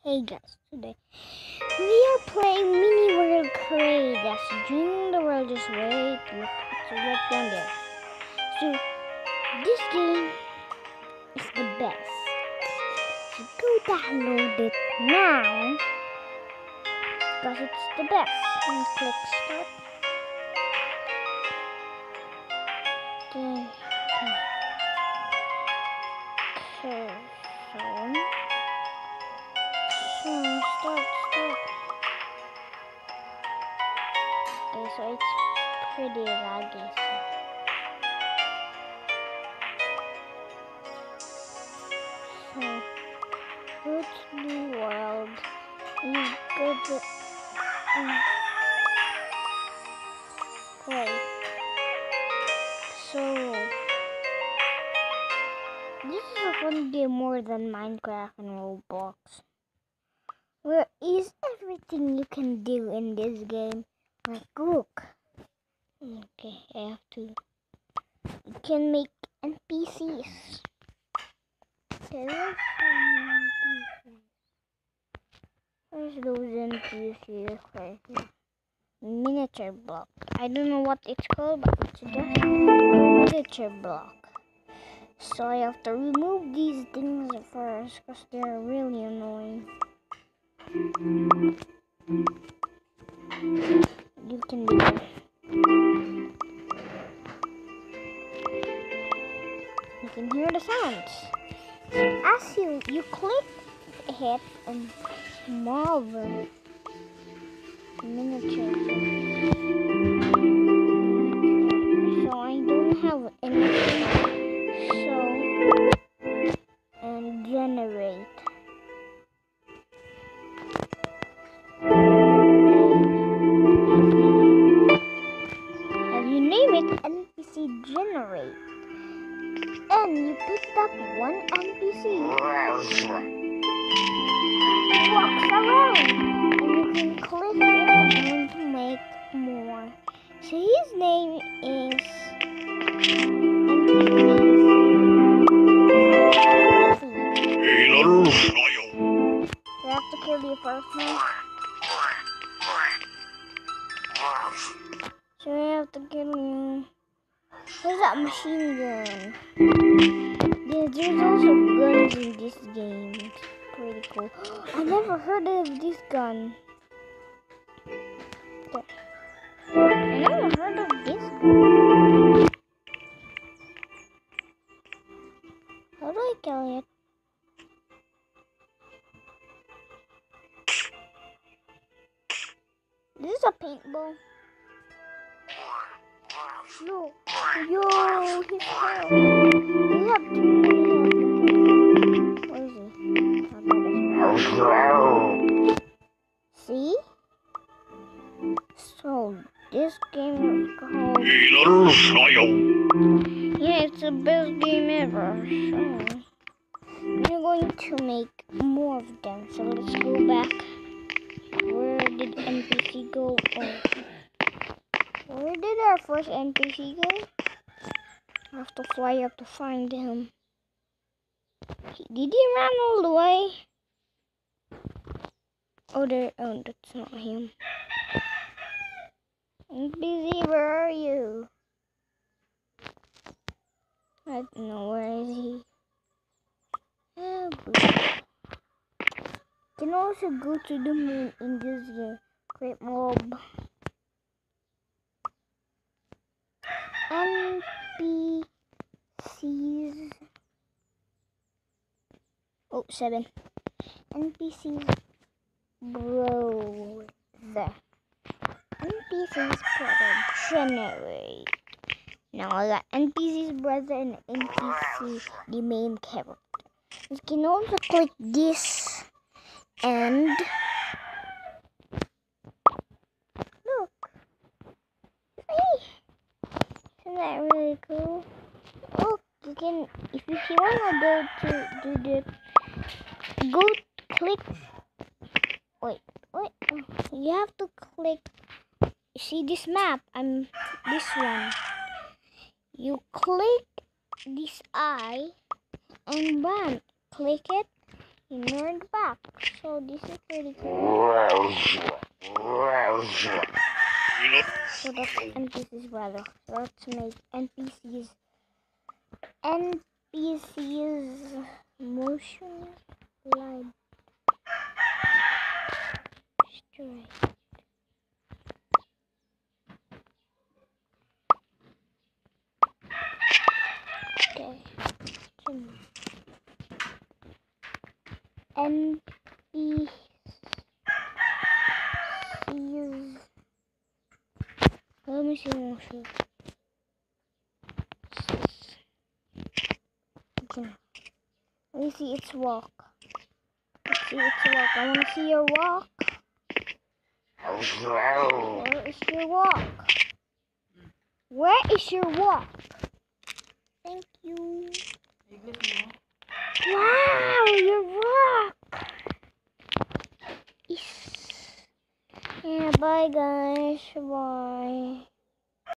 Hey guys, today we are playing Mini World Crate. That's dreaming the world. Just wait, look, it's right down there. So this game is the best. So go download it now, because it's the best. And click start. Okay. Start. Okay, so it's pretty laggy. So go to the world. You go to play. So this is a fun game more than Minecraft and Roblox. Where is everything you can do in this game? Like look. Okay, I have to. You can make NPCs. Where's those NPCs right here? Miniature block. I don't know what it's called, but it's just a miniature block. So I have to remove these things first because they're really annoying. You can do it. You can hear the sounds. As you click it and move miniature. So I don't have anything. And generate. And you name it NPC generate. And you picked up one NPC. He walks around. And you can click it and to make more. So his name is I have to kill you first now. So I have to kill you. Where's that machine gun? Yeah, there's also guns in this game. It's pretty cool. I never heard of this gun. I never heard of this gun. How do I kill it? This is a paintball. No. Yo, he's hell. We have too many. Where is he? See? So, this game is called... Yeah, it's the best game ever. So, we're going to make more of them. So, let's go back. Where did NPC go? Oh. Where did our first NPC go? I have to fly up to find him. Did he run all the way? Oh, that's not him. NPC, where are you? I don't know, where is he? Oh, you can also go to the moon in this game. Great mob. NPCs. Oh, 7. NPCs browser. NPCs browser generate. Now I got NPCs browser and NPC the main character. You can also click this and look. Hey, isn't that really cool? Oh, you can, if you want to go to do the, go click. Wait. You have to click. See this map? This one. You click this eye and bam, click it he learned back. So this is pretty cool. So that's NPCs brother. So let's make NPCs motion line straight. Okay. NPCs. Let me see motion. Okay. Let me see its walk. Let's see its walk. I want to see your walk. Where is your walk? Where is your walk? Thank you. Wow, your walk. Yeah, bye guys. Bye.